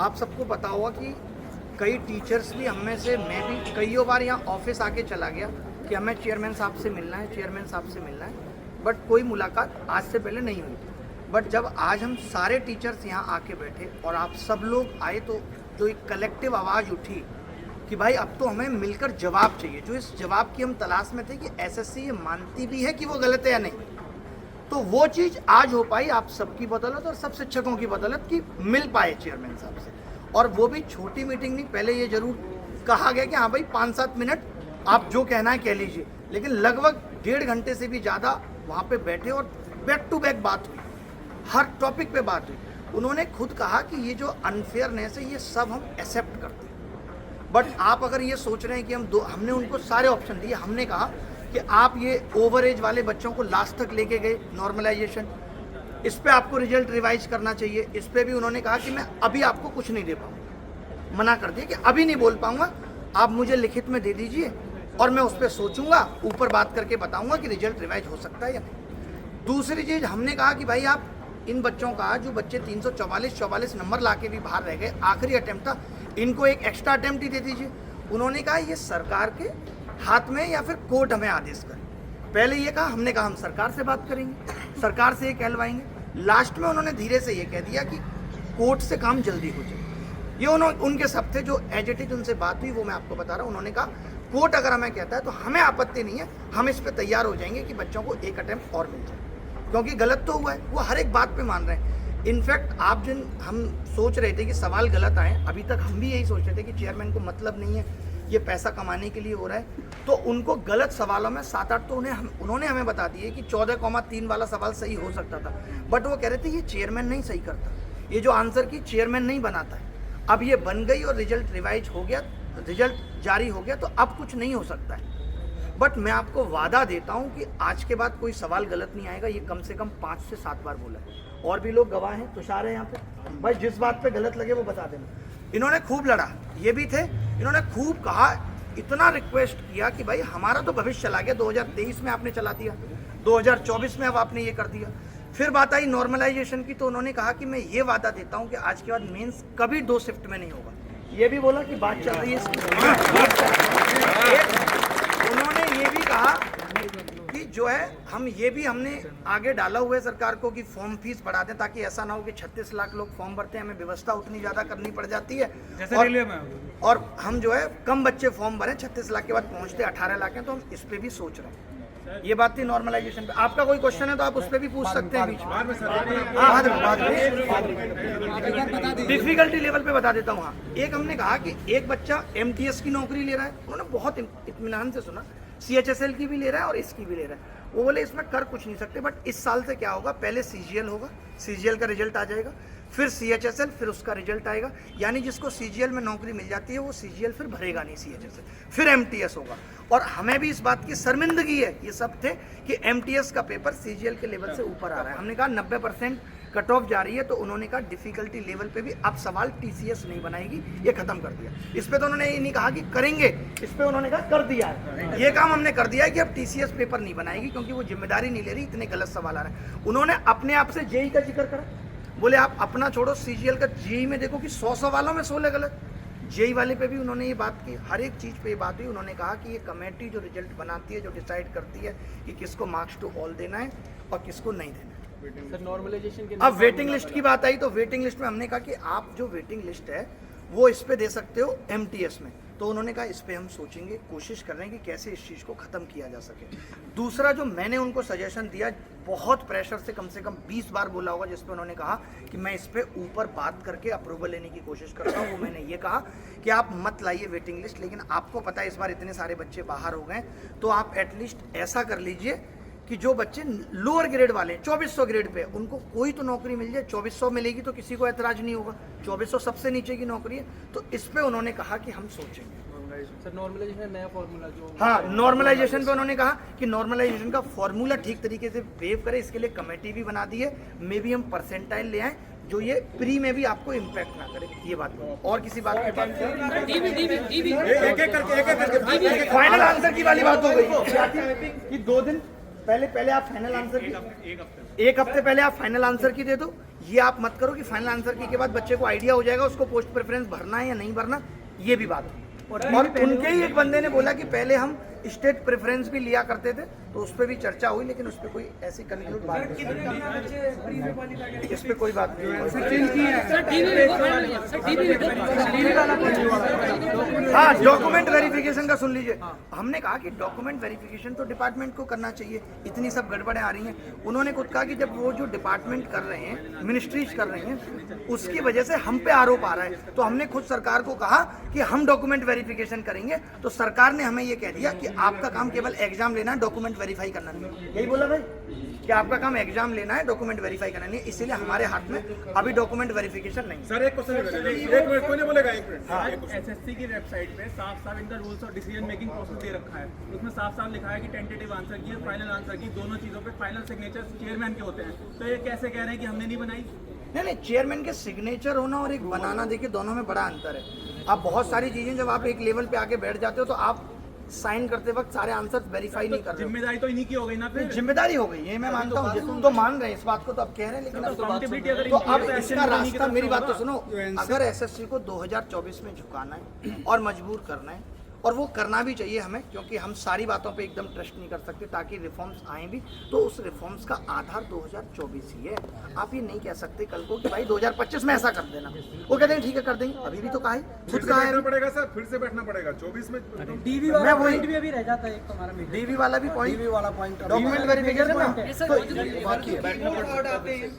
आप सबको पता होगा कि कई टीचर्स भी हम में से, मैं भी कईयों बार यहाँ ऑफिस आके चला गया कि हमें चेयरमैन साहब से मिलना है, चेयरमैन साहब से मिलना है, बट कोई मुलाकात आज से पहले नहीं हुई। बट जब आज हम सारे टीचर्स यहाँ आके बैठे और आप सब लोग आए तो जो एक कलेक्टिव आवाज़ उठी कि भाई अब तो हमें मिलकर जवाब चाहिए, जो इस जवाब की हम तलाश में थे कि एसएससी ये मानती भी है कि वो गलत है या नहीं, तो वो चीज़ आज हो पाई आप सबकी बदौलत और सब शिक्षकों की बदौलत कि मिल पाए चेयरमैन साहब से। और वो भी छोटी मीटिंग नहीं, पहले ये जरूर कहा गया कि हाँ भाई 5-7 मिनट आप जो कहना है कह लीजिए, लेकिन लगभग 1.5 घंटे से भी ज़्यादा वहाँ पे बैठे और बैक टू बैक बात हुई, हर टॉपिक पे बात हुई। उन्होंने खुद कहा कि ये जो अनफेयरनेस है ये सब हम एक्सेप्ट करते हैं, बट आप अगर ये सोच रहे हैं कि हमने उनको सारे ऑप्शन दिए। हमने कहा कि आप ये ओवर एज वाले बच्चों को लास्ट तक लेके गए नॉर्मलाइजेशन, इस पे आपको रिजल्ट रिवाइज करना चाहिए, इस पे भी उन्होंने कहा कि मैं अभी आपको कुछ नहीं दे पाऊँगा, मना कर दिया कि अभी नहीं बोल पाऊँगा, आप मुझे लिखित में दे दीजिए और मैं उस पर सोचूंगा, ऊपर बात करके बताऊँगा कि रिजल्ट रिवाइज हो सकता है या नहीं। दूसरी चीज़ हमने कहा कि भाई आप इन बच्चों का, जो बच्चे 344 नंबर ला के भी बाहर रह गए, आखिरी अटेम्प्ट था, इनको एक एक्स्ट्रा अटेम्प्ट ही दे दीजिए। उन्होंने कहा ये सरकार के हाथ में या फिर कोर्ट हमें आदेश करे। पहले ये कहा, हमने कहा हम सरकार से बात करेंगे, सरकार से ये कहलवाएंगे। लास्ट में उन्होंने धीरे से ये कह दिया कि कोर्ट से काम जल्दी हो जाए। ये उनके सब थे, जो एज इट इज उनसे बात हुई वो मैं आपको बता रहा हूँ। उन्होंने कहा कोर्ट अगर हमें कहता है तो हमें आपत्ति नहीं है, हम इस पर तैयार हो जाएंगे कि बच्चों को एक अटेम्प्ट और मिल जाए, क्योंकि गलत तो हुआ है, वो हर एक बात पे मान रहे हैं। इनफैक्ट आप जिन हम सोच रहे थे कि सवाल गलत आए, अभी तक हम भी यही सोच रहे थे कि चेयरमैन को मतलब नहीं है, ये पैसा कमाने के लिए हो रहा है, तो उनको गलत सवालों में 7-8 तो उन्होंने हमें बता दिए कि 14,3 वाला सवाल सही हो सकता था, बट वो कह रहे थे ये चेयरमैन नहीं सही करता, ये जो आंसर की चेयरमैन नहीं बनाता है। अब ये बन गई और रिजल्ट रिवाइज हो गया, रिजल्ट जारी हो गया, तो अब कुछ नहीं हो सकता है। बट मैं आपको वादा देता हूं कि आज के बाद कोई सवाल गलत नहीं आएगा। ये कम से कम 5 से 7 बार बोला है, और भी लोग गवाह हैं, तुषार है यहाँ पे, भाई जिस बात पे गलत लगे वो बता देना। इन्होंने खूब लड़ा, ये भी थे, इन्होंने खूब कहा, इतना रिक्वेस्ट किया कि भाई हमारा तो भविष्य चला गया, 2023 में आपने चला दिया, 2024 में अब आपने ये कर दिया। फिर बात आई नॉर्मलाइजेशन की, तो उन्होंने कहा कि मैं ये वादा देता हूँ कि आज के बाद मेंस कभी 2 शिफ्ट में नहीं होगा। ये भी बोला कि बात चल रही है इसकी। उन्होंने ये भी कहा कि जो है हमने आगे डाला हुआ है सरकार को कि फॉर्म फीस बढ़ा दें, ताकि ऐसा ना हो कि 36 लाख लोग फॉर्म भरते हैं, हमें व्यवस्था उतनी ज़्यादा करनी पड़ जाती है, और हम जो है कम बच्चे फॉर्म भरें, 36 लाख के बाद पहुँचते 18 लाख हैं, तो हम इस पर भी सोच रहे हैं। ये बात थी नॉर्मलाइजेशन पे। आपका कोई क्वेश्चन है तो आप उस पर भी पूछ सकते हैं बीच में। डिफिकल्टी लेवल पे बता देता हूँ। हाँ, एक हमने कहा कि एक बच्चा एमटीएस की नौकरी ले रहा है, उन्होंने बहुत इत्मीनान से सुना, सीएचएसएल की भी ले रहा है और इसकी भी ले रहा है। वो बोले इसमें कर कुछ नहीं सकते, बट इस साल से क्या होगा, पहले सीजीएल होगा, सीजीएल का रिजल्ट आ जाएगा, फिर सीएचएसएल, फिर उसका रिजल्ट आएगा, यानी जिसको सीजीएल में नौकरी मिल जाती है वो सीजीएल फिर भरेगा नहीं सीएचएसएल, फिर एमटीएस होगा। और हमें भी इस बात की शर्मिंदगी है, ये सब थे, कि एमटीएस का पेपर सीजीएल के लेवल से ऊपर आ रहा है। हमने कहा 90% कट ऑफ जा रही है, तो उन्होंने कहा डिफिकल्टी लेवल पे भी अब सवाल टीसीएस नहीं बनाएगी, ये खत्म कर दिया। इस पे तो उन्होंने ये नहीं कहा कि करेंगे, इस पे उन्होंने कहा कर दिया है, ये काम हमने कर दिया है कि अब टीसीएस पेपर नहीं बनाएगी, क्योंकि वो जिम्मेदारी नहीं ले रही, इतने गलत सवाल आ रहे हैं। उन्होंने अपने आप से जेई का जिक्र करा, बोले आप अपना छोड़ो, सीजीएल का जेई में देखो कि 100 सवालों में 16 गलत। जेई वाले पे भी उन्होंने ये बात की, हर एक चीज़ पे ये बात हुई। उन्होंने कहा कि ये कमेटी जो रिजल्ट बनाती है, जो डिसाइड करती है कि किसको मार्क्स टू ऑल देना है और किसको नहीं देना है। सर नॉर्मलाइजेशन के अब वेटिंग लिस्ट की बात आई, तो वेटिंग लिस्ट में हमने कहा कि आप जो वेटिंग लिस्ट है वो इस पे दे सकते हो एमटीएस में, तो उन्होंने कहा इस पे हम सोचेंगे, कोशिश कर रहे हैं कि कैसे इस चीज़ को ख़त्म किया जा सके। दूसरा जो मैंने उनको सजेशन दिया, बहुत प्रेशर से कम 20 बार बोला होगा, जिस पे उन्होंने कहा कि मैं इस पे ऊपर बात करके अप्रूवल लेने की कोशिश करता हूँ, वो मैंने ये कहा कि आप मत लाइए वेटिंग लिस्ट, लेकिन आपको पता है इस बार इतने सारे बच्चे बाहर हो गए, तो आप एटलीस्ट ऐसा कर लीजिए कि जो बच्चे लोअर ग्रेड वाले 2400 ग्रेड पे, उनको कोई तो नौकरी मिल जाए। 2400 मिलेगी तो किसी को ऐतराज नहीं होगा, 2400 सबसे नीचे की नौकरी है, तो इस पे उन्होंने कहा कि हम सोचेंगे। सर नॉर्मलाइजेशन नया फॉर्मूला जो, हाँ, नॉर्मलाइजेशन पे उन्होंने कहा कि नॉर्मलाइजेशन का फॉर्मूला ठीक तरीके से वेव करे, इसके लिए कमेटी भी बना दी है, मे भी हम परसेंटाइल ले आए जो ये प्री में भी आपको इम्पैक्ट ना करे, ये बात। और किसी बात की बात फाइनल आंसर की वाली बात हो गई कि 2 दिन पहले आप फाइनल आंसर की, एक हफ्ते पहले आप फाइनल आंसर की दे दो, ये आप मत करो कि फाइनल आंसर की के बाद बच्चे को आइडिया हो जाएगा उसको पोस्ट प्रेफरेंस भरना है या नहीं भरना, ये भी बात है। और उनके ही एक बंदे ने बोला कि पहले हम स्टेट प्रेफरेंस भी लिया करते थे, तो उस पर भी चर्चा हुई, लेकिन उस पर कोई ऐसी कंक्लूड बात नहीं, इस पर कोई बात नहीं। हाँ, डॉक्यूमेंट वेरिफिकेशन का सुन लीजिए। हमने कहा कि डॉक्यूमेंट वेरिफिकेशन तो डिपार्टमेंट को करना चाहिए, इतनी सब गड़बड़ें आ रही हैं। उन्होंने खुद कहा कि जब वो जो डिपार्टमेंट कर रहे हैं, मिनिस्ट्रीज कर रही हैं, उसकी वजह से हम पे आरोप आ रहा है, तो हमने खुद सरकार को कहा कि हम डॉक्यूमेंट वेरिफिकेशन करेंगे। तो सरकार ने हमें ये कह दिया कि आपका काम केवल एग्जाम लेना है, डॉक्यूमेंट वेरीफाई करना नहीं। यही बोला भाई कि आपका काम एग्जाम लेना है, डॉक्यूमेंट वेरीफाई करना नहीं। इसीलिए हमारे हाथ में अभी डॉक्यूमेंट वेरिफिकेशन नहीं। सर एक क्वेश्चन, एक मिनट कोई नहीं बोलेगा, एक मिनट। हाँ। एसएससी की वेबसाइट पे साफ इनका रूल्स और डिसीजन मेकिंग प्रोसेस दे रखा है, उसमें साफ लिखा है कि टेंटेटिव आंसर की और फाइनल आंसर की दोनों चीजों पे फाइनल सिग्नेचर चेयरमैन के होते हैं। तो ये कैसे कह रहे हैं कि हमने नहीं बनाई? नहीं, चेयरमैन के सिग्नेचर होना और एक बनाना, देखिए दोनों में बड़ा अंतर है। आप बहुत सारी चीजें जब आप एक लेवल पे आके बैठ जाते हो तो आप साइन करते वक्त सारे आंसर वेरीफाई नहीं कर रहे। जिम्मेदारी तो इन्हीं की हो गई ना, फिर जिम्मेदारी हो गई, ये मैं मानता हूँ। तुम तो मान रहे हैं इस बात को, तो अब कह रहे हैं, लेकिन तो अब इसका रास्ता, मेरी बात तो सुनो, अगर एसएससी को 2024 में झुकाना है और मजबूर करना है, और वो करना भी चाहिए हमें, क्योंकि हम सारी बातों पे एकदम ट्रस्ट नहीं कर सकते, ताकि रिफॉर्म्स आए भी, तो उस रिफॉर्म्स का आधार 2024 ही है। आप ये नहीं कह सकते कल को कि भाई 2025 में ऐसा कर देना। वो कहते हैं ठीक है कर देंगे, अभी भी तो कहा है, खुद कहा है पड़ेगा सर, फिर से बैठना पड़ेगा 24 में। डीवी मैं वाला वही- पॉइंट भी अभी रह जाता है, एक तो हमारा डीवी वाला भी पॉइंट, डीवी वाला पॉइंट डॉक्यूमेंट वेरिफिकेशन ना, तो बाकी है।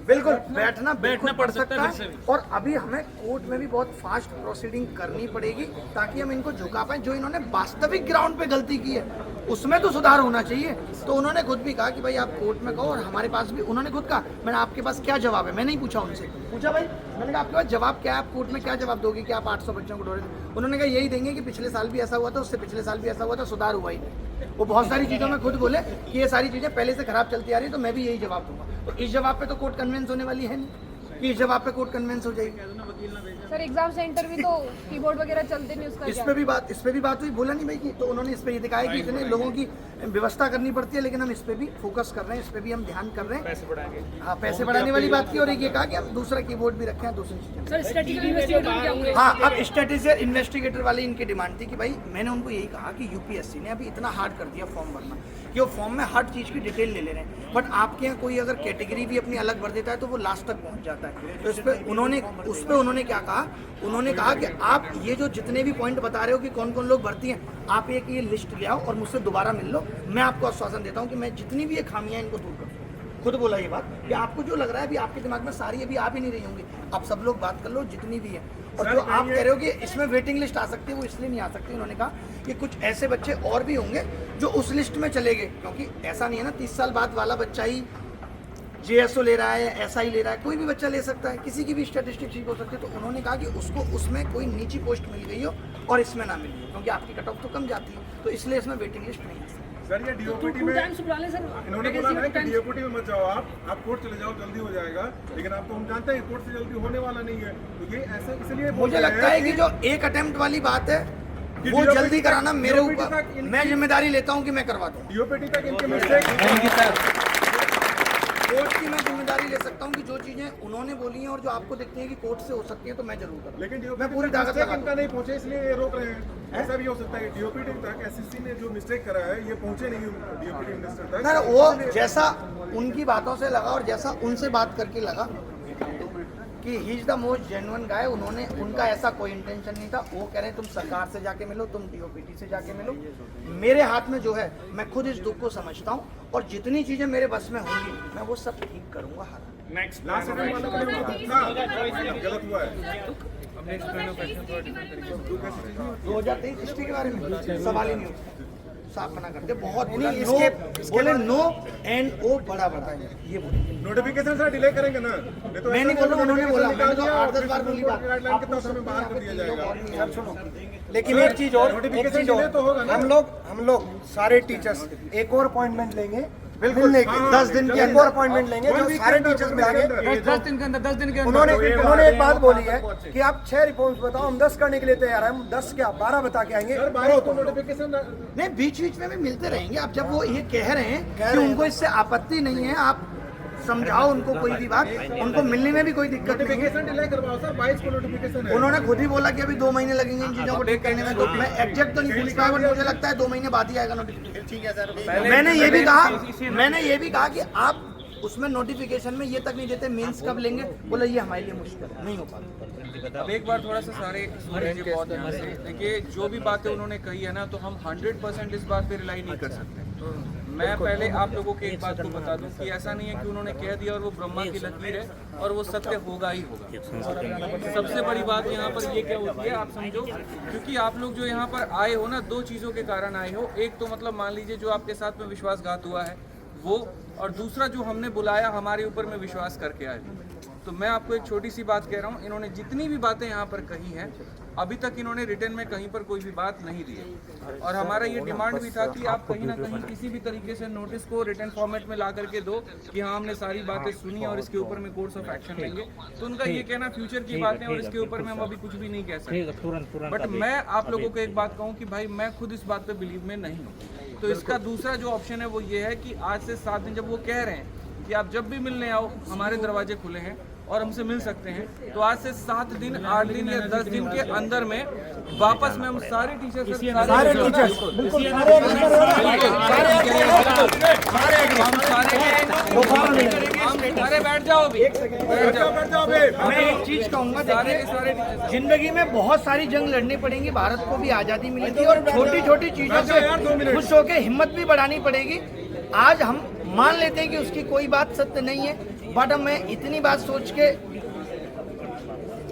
बिल्कुल बैठना पड़ सकता है। और अभी हमें कोर्ट में भी बहुत फास्ट प्रोसीडिंग करनी पड़ेगी, ताकि हम इनको झुका पाए। जो इन्होंने वास्तविक ग्राउंड पे गलती की है उसमें तो सुधार होना चाहिए। तो उन्होंने खुद भी कहा कि भाई आप कोर्ट में कहो, और हमारे पास भी उन्होंने खुद कहा, मैंने आपके पास क्या जवाब है, मैं नहीं पूछा उनसे, पूछा भाई मैंने कहा आपके पास जवाब क्या है, आप कोर्ट में क्या जवाब दोगे कि आप 800 बच्चों को ढोले थे? उन्होंने कहा यही देंगे कि पिछले साल भी ऐसा हुआ था, उससे पिछले साल भी ऐसा हुआ था, सुधार हुआ ही नहीं। वो बहुत सारी चीज़ों में खुद बोले कि ये सारी चीज़ें पहले से खराब चलती आ रही है, तो मैं भी यही जवाब दूंगा। तो इस जवाब पे तो कोर्ट कन्विंस होने वाली है नहीं कि इस जवाब पे कोर्ट कन्विंस हो जाएगी। सर एग्जाम सेंटर भी तो कीबोर्ड वगैरह चलते नहीं, उसका इस पे भी बात हुई, बोला नहीं भाई की। तो उन्होंने इस पे ये दिखाया कि इतने लोगों की व्यवस्था करनी पड़ती है, लेकिन हम इस पे भी फोकस कर रहे हैं, इस पे भी हम ध्यान कर रहे हैं। पैसे बढ़ाएंगे, हाँ पैसे बढ़ाने वाली बात की। और एक ये कहा कि हम दूसरा कीबोर्ड भी रखे हैं, दूसरी चीजें। हाँ, अब स्टैटिस्टिशियन इन्वेस्टिगेटर वाली इनकी डिमांड थी कि भाई, मैंने उनको यही कहा कि यूपीएससी ने अभी इतना हार्ड कर दिया फॉर्म भरना कि वो फॉर्म में हर चीज़ की डिटेल ले ले रहे हैं, बट आपके यहाँ कोई अगर कैटेगरी भी अपनी अलग भर देता है तो वो लास्ट तक पहुँच जाता है। तो उस पर उन्होंने क्या कहा, उन्होंने कहा कि आप ये जो जितने भी पॉइंट बता रहे हो कि कौन कौन लोग भर्ती हैं, आप एक ये लिस्ट ले आओ और मुझसे दोबारा मिल लो। मैं आपको आश्वासन देता हूँ कि मैं जितनी भी ये खामियां इनको दूर करूँ। खुद बोला ये बात कि आपको जो लग रहा है अभी आपके दिमाग में सारी अभी आ भी नहीं रही होंगी, आप सब लोग बात कर लो जितनी भी है। और जो आप कह रहे हो कि इसमें वेटिंग लिस्ट आ सकती है, वो इसलिए नहीं आ सकती। उन्होंने कहा कि कुछ ऐसे बच्चे और भी होंगे जो उस लिस्ट में चले गए, क्योंकि ऐसा नहीं है ना 30 साल बाद वाला बच्चा ही जेएसओ ले रहा है, ऐसा ही ले रहा है, कोई भी बच्चा ले सकता है, किसी की भी स्टैटिस्टिक ठीक हो सकती है। तो उन्होंने कहा कि उसको उसमें कोई नीची पोस्ट मिल गई हो और इसमें ना मिली हो, क्योंकि आपकी कट ऑफ तो कम जाती है, तो इसलिए इसमें वेटिंग लिस्ट नहीं है। सर ये डीओपीटी में इन्होंने बोला ना कि डीओपीटी में मत जाओ, आप कोर्ट चले जाओ, जल्दी हो जाएगा। लेकिन आप तो हम जानते हैं कोर्ट से जल्दी होने वाला नहीं है, तो ये ऐसा इसलिए मुझे लगता है कि जो एक अटेम्प्ट वाली बात है वो जल्दी कराना मेरे ऊपर, मैं जिम्मेदारी लेता हूँ कि मैं करवा दूँ। डीओपीटी तक इनके मिस्टेक, कोर्ट की मैं जिम्मेदारी ले सकता हूँ कि जो चीजें उन्होंने बोली हैं और जो आपको दिखती है कि कोर्ट से हो सकती है, तो मैं जरूर करूँ। लेकिन मैं पूरी ताकत तक इनका नहीं पहुंचे, इसलिए ये रोक रहे हैं। ऐसा भी हो सकता है कि डीओपीटी तक एसएससी ने जो मिस्टेक करा है ये पहुंचे नहीं डीओपीटी मिनिस्टर तक। ना वो जैसा उनकी बातों से लगा और जैसा उनसे बात करके लगा कि he is the most genuine guy, उन्होंने उनका ऐसा कोई इंटेंशन नहीं था। वो कह रहे हैं तुम सरकार से जाके मिलो, तुम डीओपीटी से जाके मिलो। मेरे हाथ में जो है, मैं खुद इस दुख को समझता हूँ और जितनी चीजें मेरे बस में होंगी मैं वो सब ठीक करूंगा। लास्ट वाला गलत हुआ है। 2023 हिस्ट्री के बारे में सवाल ही नहीं होता, साफ मना करते। बहुत इसके बोले नो एंड ओ बड़ा बताएंगे, ये बोले। नोटिफिकेशन सर डिले करेंगे ना, नहीं तो मैं नहीं बोल रहा, उन्होंने बोला, मैंने तो 8-10 बार बोली बात। गाइडलाइन कितना समय बाहर कर दिया जाएगा। सर सुनो, लेकिन एक चीज और, नोटिफिकेशन डिले तो होगा ना। हम लोग सारे टीचर्स एक और अपॉइंटमेंट लेंगे, बिल्कुल 10 दिन के एक और अपॉइंटमेंट लेंगे, जो सारे टीचर्स मिलेंगे। 10 दिन के अंदर उन्होंने एक बात बोली है कि आप 6 रिफॉर्म्स बताओ, हम 10 करने के लिए तैयार हैं। हम 10 क्या 12 बता के आएंगे। नोटिफिकेशन नहीं, बीच बीच में भी मिलते रहेंगे। आप जब वो ये कह रहे हैं कि उनको इससे आपत्ति नहीं है, आप समझाओ उनको कोई भी बात, उनको मिलने में भी कोई दिक्कत नहीं है। नोटिफिकेशन डिले करवाओ सर, 22 को नोटिफिकेशन है। उन्होंने खुद ही बोला कि अभी 2 महीने लगेंगे इन चीजों को ठीक करने में, तो मैं एग्जैक्ट तो नहीं पूछ पाया, बट मुझे लगता है 2 महीने बाद ही आएगा नोटिफिकेशन। ठीक है सर, मैंने ये भी कहा कि आप उसमें नोटिफिकेशन में ये तक नहीं देते मेंस कब लेंगे, बोला ये हमारे लिए मुश्किल है, नहीं हो पाता। अब एक बार थोड़ा सा सारे स्टूडेंट के बहुत ध्यान से देखिए, जो भी बातें उन्होंने कही है ना, तो हम 100% इस बात पे रिलाई नहीं कर सकते। मैं पहले आप लोगों को एक बात को बता दूं कि ऐसा नहीं है कि उन्होंने कह दिया और वो ब्रह्मा की लकीर है और वो सत्य होगा ही होगा। सबसे बड़ी बात यहाँ पर ये क्या होती है, आप समझो, क्योंकि आप लोग जो यहाँ पर आए हो ना, 2 चीज़ों के कारण आए हो। एक तो मतलब मान लीजिए जो आपके साथ में विश्वासघात हुआ है वो, और दूसरा जो हमने बुलाया हमारे ऊपर में विश्वास करके आए। तो मैं आपको एक छोटी सी बात कह रहा हूँ, इन्होंने जितनी भी बातें यहाँ पर कही हैं, अभी तक इन्होंने रिटर्न में कहीं पर कोई भी बात नहीं दी है। और हमारा ये डिमांड भी था कि आप कहीं ना कहीं किसी भी तरीके से नोटिस को रिटर्न फॉर्मेट में ला करके दो कि हाँ हमने सारी बातें सुनी और इसके ऊपर में कोर्स ऑफ एक्शन लेंगे। तो उनका ये कहना फ्यूचर की बातें और इसके ऊपर में हम अभी कुछ भी नहीं कह सकते। बट मैं आप लोगों को एक बात कहूँ कि भाई मैं खुद इस बात पे बिलीव में नहीं हूँ। तो इसका दूसरा जो ऑप्शन है वो ये है कि आज से 7 दिन, जब वो कह रहे हैं कि आप जब भी मिलने आओ हमारे दरवाजे खुले हैं और हमसे मिल सकते हैं, तो आज से 7 दिन, 8 दिन या 10 दिन के अंदर में वापस में हम सारे टीचर्स सारे बैठ जाओ अभी, बैठ जाओ। मैं एक चीज कहूंगा, देखिए जिंदगी में बहुत सारी जंग लड़नी पड़ेंगी, भारत को भी आजादी मिली थी और छोटी छोटी चीजों से खुश होकर हिम्मत भी बढ़ानी पड़ेगी। आज हम मान लेते हैं कि उसकी कोई बात सत्य नहीं है, बट मैं इतनी बात सोच के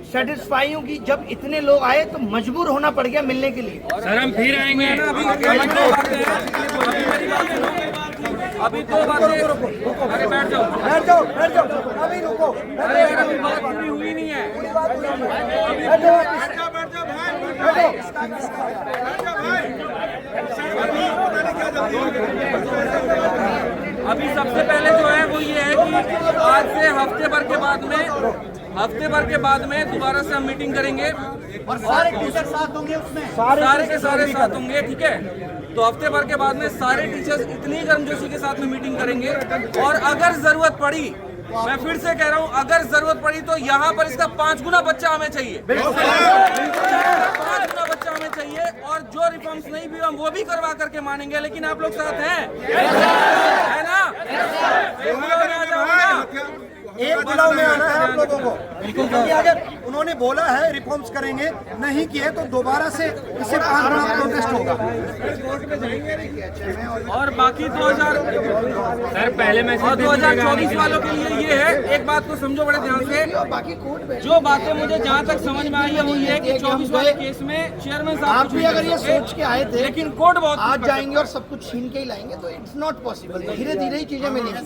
सेटिस्फाई हूँ कि जब इतने लोग आए तो मजबूर होना पड़ गया मिलने के लिए। सर हम फिर आएंगे। अभी 2 बातें, अरे बैठ जाओ अभी रुको, अरे अभी बात पूरी हुई नहीं है। अभी सबसे पहले जो है वो ये है कि आज से हफ्ते भर के बाद में दोबारा से हम मीटिंग करेंगे और सारे टीचर साथ होंगे उसमें, सारे के सारे साथ होंगे, ठीक है। तो हफ्ते भर के बाद में सारे टीचर्स इतनी गर्मजोशी के साथ में मीटिंग करेंगे और अगर जरूरत पड़ी, मैं फिर से कह रहा हूं, अगर जरूरत पड़ी तो यहाँ पर इसका 5 गुना बच्चा हमें चाहिए, 5 गुना बच्चा हमें चाहिए। और जो रिफॉर्म्स नहीं भी हम वो भी करवा करके मानेंगे, लेकिन आप लोग साथ हैं, है ना? एक बुलाव में आना है आप लोगों को, क्योंकि अगर उन्होंने बोला है रिफॉर्म्स करेंगे, नहीं किए तो दोबारा से इसे प्रोटेस्ट होगा। और बाकी 2024 वालों के लिए ये है, एक बात को समझो बड़े ध्यान से, बाकी कोर्ट में जो बातें मुझे जहाँ तक समझ में आई है वो ये है कि 24 वाले केस में चेयरमैन साहब आप भी अगर ये सोच के आए थे लेकिन कोर्ट बहुत आज जाएंगे और सब कुछ छीन के ही लाएंगे, तो इट्स नॉट पॉसिबल। धीरे धीरे ही चीजें मिलेंगी।